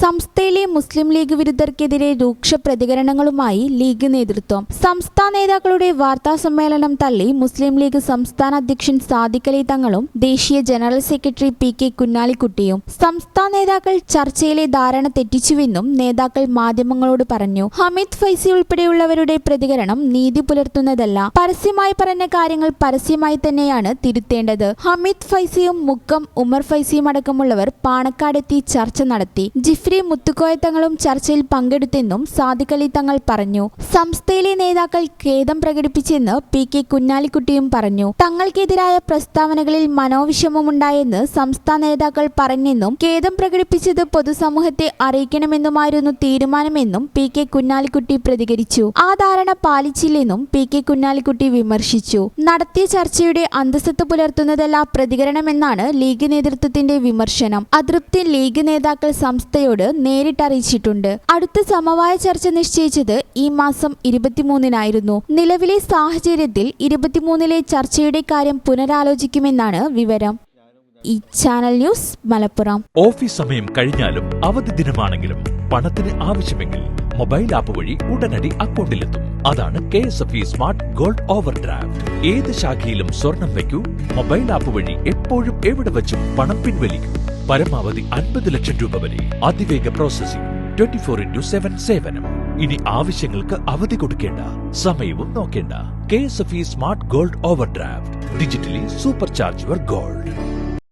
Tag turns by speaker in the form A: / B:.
A: സംസ്ഥാനത്തെ മുസ്ലിം ലീഗ് വിരുദ്ധർക്കെതിരെ രൂക്ഷ പ്രതികരണങ്ങളുമായി ലീഗ് നേതൃത്വം. സംസ്ഥാന നേതാക്കളുടെ വാർത്താ സമ്മേളനം തള്ളി മുസ്ലിം ലീഗ് സംസ്ഥാന അധ്യക്ഷൻ സാദിഖ് അലി തങ്ങളും ദേശീയ ജനറൽ സെക്രട്ടറി PK കുഞ്ഞാലിക്കുട്ടിയും. സംസ്ഥാന നേതാക്കൾ ചർച്ചയിലെ ധാരണ തെറ്റിച്ചുവെന്നും നേതാക്കൾ മാധ്യമങ്ങളോട് പറഞ്ഞു. ഹമീദ് ഫൈസി ഉൾപ്പെടെയുള്ളവരുടെ പ്രതികരണം നീതി പുലർത്തുന്നതല്ല. പരസ്യമായി പറഞ്ഞ കാര്യങ്ങൾ പരസ്യമായി തന്നെയാണ് തിരുത്തേണ്ടത്. ഹമീദ് ഫൈസിയും മുക്കം ഉമർ ഫൈസിയും അടക്കമുള്ളവർ പാണക്കാടെത്തി ചർച്ച നടത്തി. ജിഫ്രി മുത്തുക്കോയ തങ്ങളും ചർച്ചയിൽ പങ്കെടുത്തെന്നും സാദിഖ് അലി തങ്ങൾ പറഞ്ഞു. സംസ്ഥയിലെ നേതാക്കൾ ഖേദം പ്രകടിപ്പിച്ചെന്ന് PK കുഞ്ഞാലിക്കുട്ടിയും പറഞ്ഞു. തങ്ങൾക്കെതിരായ പ്രസ്താവനകളിൽ മനോവിഷമമുണ്ടായെന്ന് സംസ്ഥാന നേതാക്കൾ പറഞ്ഞെന്നും ഖേദം പ്രകടിപ്പിച്ചത് പൊതുസമൂഹത്തെ അറിയിക്കണമെന്നുമായിരുന്നു തീരുമാനമെന്നും PK കുഞ്ഞാലിക്കുട്ടി പ്രതികരിച്ചു. ആ ധാരണ പാലിച്ചില്ലെന്നും PK കുഞ്ഞാലിക്കുട്ടി വിമർശിച്ചു. നടത്തിയ ചർച്ചയുടെ അന്തസ്സത്ത് പുലർത്തുന്നതല്ല പ്രതികരണമെന്നാണ് ലീഗ് നേതൃത്വത്തിന്റെ വിമർശനം. അതൃപ്തി ലീഗ് നേതാക്കൾ സംസ്ഥയോട് നേരിട്ടറിയിച്ചിട്ടുണ്ട്. അടുത്ത സമവായ ചർച്ച നിശ്ചയിച്ചത് ഈ മാസം 23-നായിരുന്നു. നിലവിലെ സാഹചര്യത്തിൽ 23-ലെ ചർച്ചയുടെ കാര്യം പുനരാലോചിക്കുമെന്നാണ് വിവരം. ഈ ചാനൽ ന്യൂസ് മലപ്പുറം.
B: ഓഫീസ് സമയം കഴിഞ്ഞാലും അവധി ദിനമാണെങ്കിലും പണത്തിന് ആവശ്യമെങ്കിൽ മൊബൈൽ ആപ്പ് വഴി ഉടനടി അക്കൗണ്ടിലെത്തും. അതാണ് KSFE smart gold over draft. ഏത് ശാഖയിലും സ്വർണം വയ്ക്കൂ. മൊബൈൽ ആപ്പ് വഴി എപ്പോഴും എവിടെ വച്ചും പണം പിൻവലിക്കൂ. പരമാവധി 50 ലക്ഷം രൂപ വരെ. അതിവേഗ പ്രോസസിംഗ്. 24/7 സേവനം. ഇനി ആവശ്യങ്ങൾക്ക് അവധി കൊടുക്കേണ്ട, സമയവും നോക്കേണ്ട. KSFE smart gold over draft. Digitally super charge your gold.